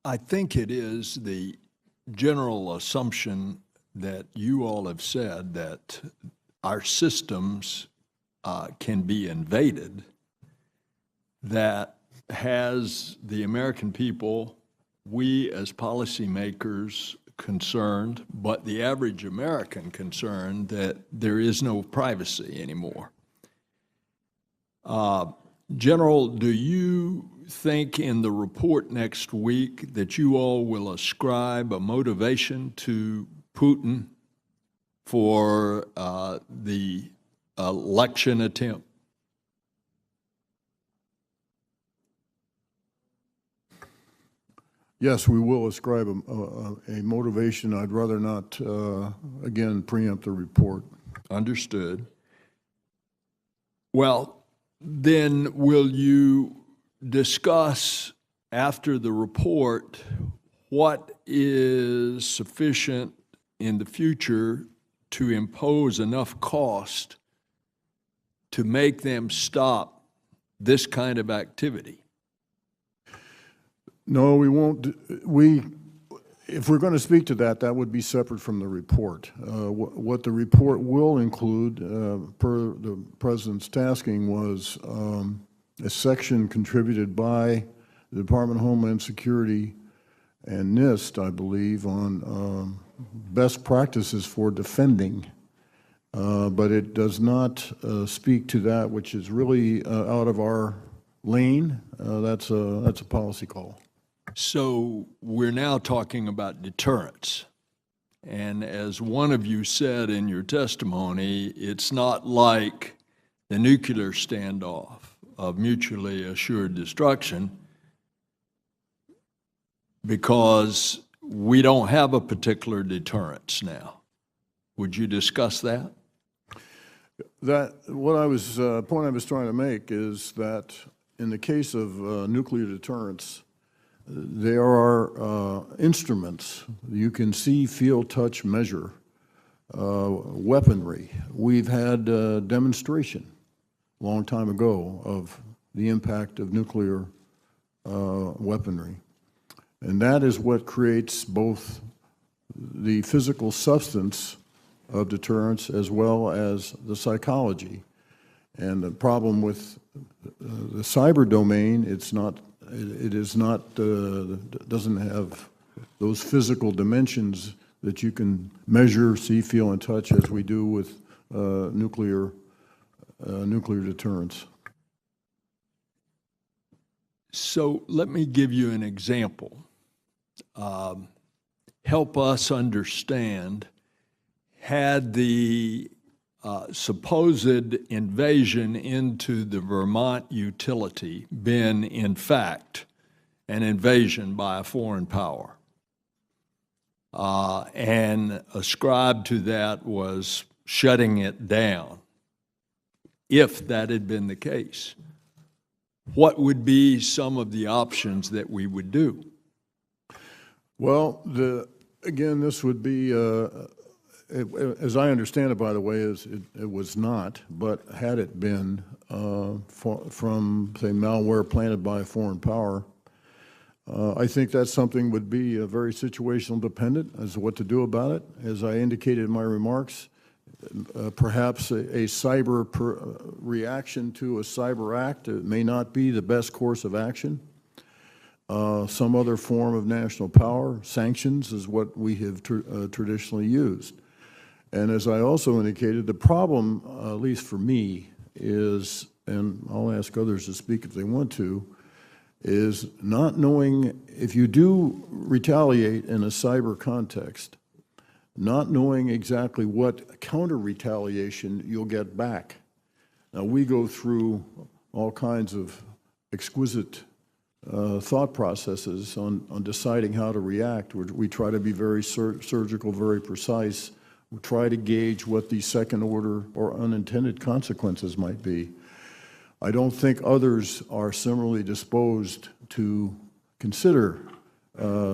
I think it is the general assumption that you all have said that our systems can be invaded that has the American people, we as policymakers concerned, but the average American concerned that there is no privacy anymore. General, do you think in the report next week that you all will ascribe a motivation to Putin for the election attempt? Yes, we will ascribe a motivation. I'd rather not, again, preempt the report. Understood. Well, then will you discuss after the report what is sufficient in the future to impose enough cost to make them stop this kind of activity? No, we won't. If we're going to speak to that, that would be separate from the report. What the report will include, per the President's tasking, was a section contributed by the Department of Homeland Security and NIST, I believe, on best practices for defending. But it does not speak to that which is really out of our lane. That's a policy call. So we're now talking about deterrence. And as one of you said in your testimony, it's not like the nuclear standoff of mutually assured destruction, because we don't have a particular deterrence now. Would you discuss that? Point I was trying to make is that in the case of nuclear deterrence, there are instruments you can see, feel, touch, measure, weaponry. We've had a demonstration a long time ago of the impact of nuclear weaponry. And that is what creates both the physical substance of deterrence as well as the psychology. And the problem with the cyber domain, doesn't have those physical dimensions that you can measure, see, feel, and touch as we do with nuclear deterrence. So let me give you an example. Help us understand, had the supposed invasion into the Vermont utility been, in fact, an invasion by a foreign power, and ascribed to that was shutting it down, if that had been the case, what would be some of the options that we would do? Well, again, this would be, as I understand it, by the way, it was not, but had it been from, say, malware planted by a foreign power, I think that's something would be very situational dependent as to what to do about it. As I indicated in my remarks, perhaps a cyber reaction to a cyber act may not be the best course of action. Some other form of national power, sanctions, is what we have traditionally used. And as I also indicated, the problem, at least for me, is, and I'll ask others to speak if they want to, is not knowing, if you do retaliate in a cyber context, not knowing exactly what counter-retaliation you'll get back. Now, we go through all kinds of exquisite thought processes on deciding how to react. We try to be very surgical, very precise. We try to gauge what the second-order or unintended consequences might be. I don't think others are similarly disposed to consider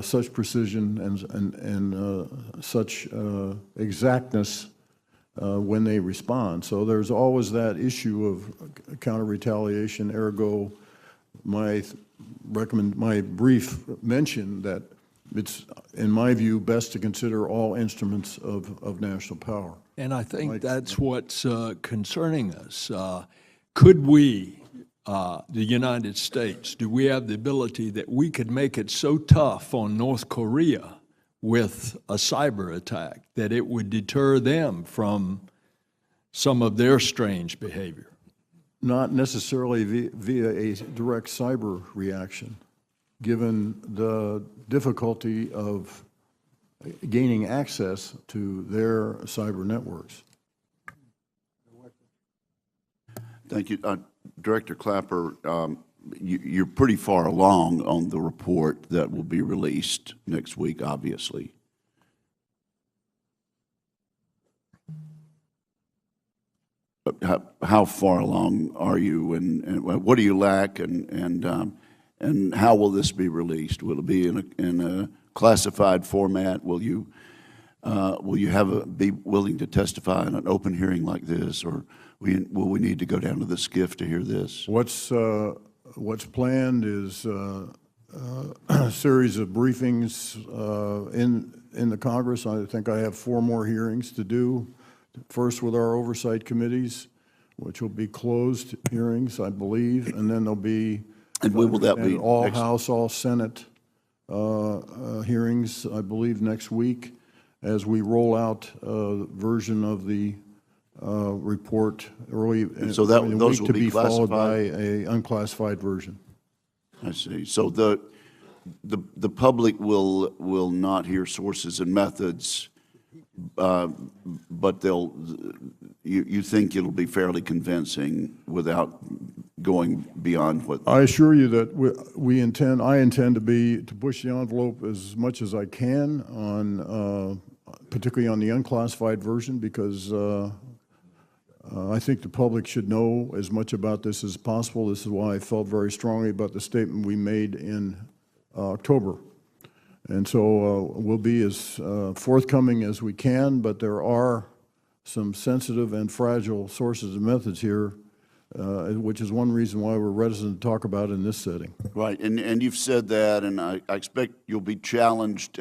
such precision and such exactness when they respond. So there's always that issue of counter-retaliation, ergo my my brief mention that it's, in my view, best to consider all instruments of national power. And I think that's what's concerning us. Could we, the United States, do we have the ability that we could make it so tough on North Korea with a cyber attack that it would deter them from some of their strange behavior? Not necessarily via a direct cyber reaction, given the difficulty of gaining access to their cyber networks. Thank you. Director Clapper, you're pretty far along on the report that will be released next week, obviously. How far along are you, and what do you lack, and how will this be released? Will it be in a classified format? Will you be willing to testify in an open hearing like this, or will we need to go down to the SCIF to hear this? What's planned is a series of briefings in the Congress. I think I have 4 more hearings to do. First with our oversight committees, which will be closed hearings, I believe, and then there'll be and when will that be? All House, all Senate hearings, I believe, next week, as we roll out a version of the report early. So that those will be followed by a unclassified version. I see. So the public will not hear sources and methods, but you think it'll be fairly convincing without going beyond what? I assure you that I intend to push the envelope as much as I can on, particularly on the unclassified version, because I think the public should know as much about this as possible. This is why I felt very strongly about the statement we made in October. And so we'll be as forthcoming as we can, but there are some sensitive and fragile sources and methods here, which is one reason why we're reticent to talk about it in this setting. Right, and you've said that, and I expect you'll be challenged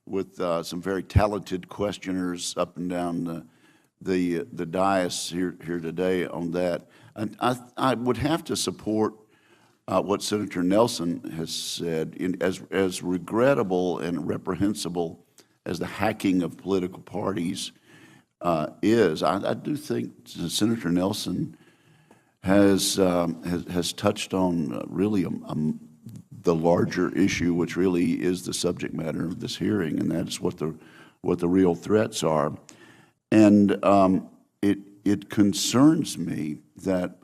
with some very talented questioners up and down the dais here today on that. And I would have to support what Senator Nelson has said. As regrettable and reprehensible as the hacking of political parties is, I do think Senator Nelson has touched on really the larger issue, which really is the subject matter of this hearing, and that's what the real threats are. And it concerns me that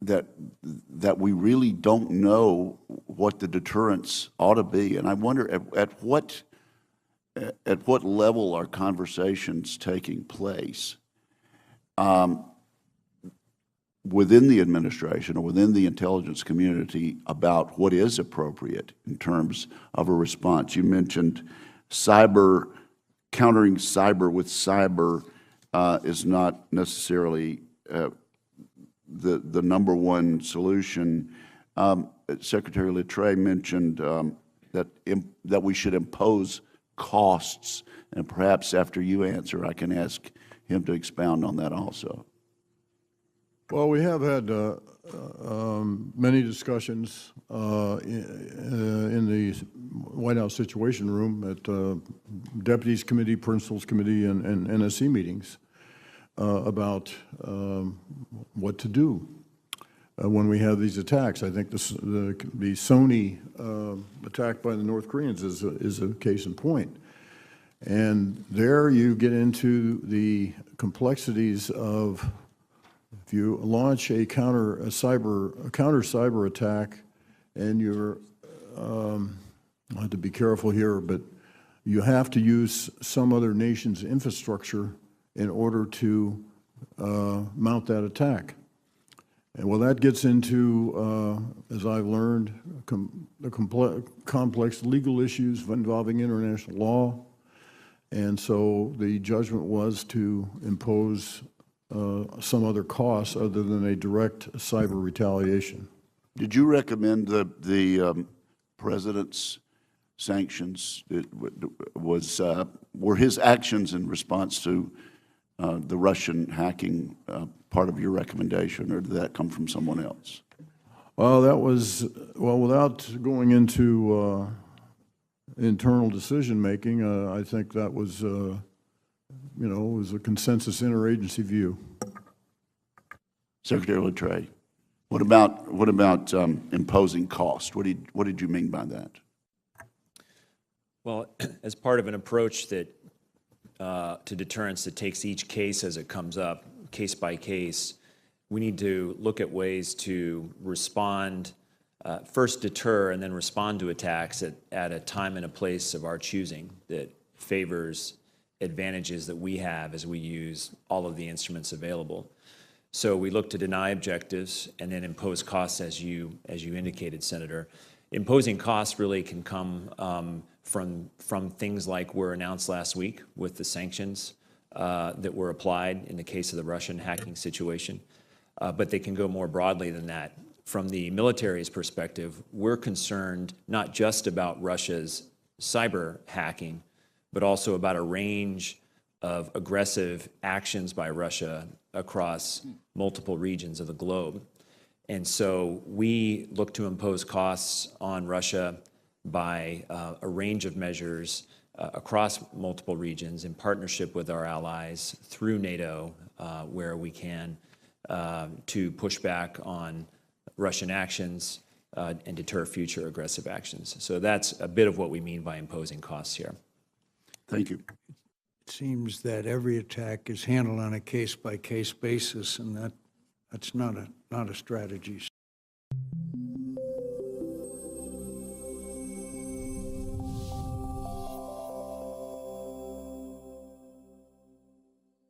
that we really don't know what the deterrence ought to be, and I wonder at what level are conversations taking place within the administration or within the intelligence community about what is appropriate in terms of a response. You mentioned countering cyber with cyber is not necessarily the number one solution. Secretary Littré mentioned that we should impose costs, and perhaps after you answer, I can ask him to expound on that also. Well, we have had many discussions in the White House Situation Room at Deputies Committee, Principals Committee, and NSC meetings about what to do when we have these attacks. I think the Sony attack by the North Koreans is a case in point. And there you get into the complexities of, if you launch a counter cyber attack, and you're, I have to be careful here, but you have to use some other nation's infrastructure in order to mount that attack. And well, that gets into, as I've learned, the complex legal issues involving international law. And so the judgment was to impose some other costs other than a direct cyber retaliation. Did you recommend the president's sanctions? Were his actions in response to the Russian hacking part of your recommendation, or did that come from someone else? Well, that was, well, without going into internal decision-making, I think that was, you know, was a consensus interagency view. Secretary Littrell, what about imposing cost? What did you mean by that? Well, as part of an approach that to deterrence that takes each case as it comes up, case by case, we need to look at ways to respond, first deter and then respond to attacks at a time and a place of our choosing that favors advantages that we have as we use all of the instruments available. So we look to deny objectives and then impose costs, as you indicated, Senator. Imposing costs really can come from things like were announced last week with the sanctions that were applied in the case of the Russian hacking situation. But they can go more broadly than that. From the military's perspective, we're concerned not just about Russia's cyber hacking, but also about a range of aggressive actions by Russia across multiple regions of the globe. And so we look to impose costs on Russia by a range of measures across multiple regions in partnership with our allies through NATO, where we can, to push back on Russian actions and deter future aggressive actions. So that's a bit of what we mean by imposing costs here. Thank you. It seems that every attack is handled on a case-by-case basis, and that's not a strategy.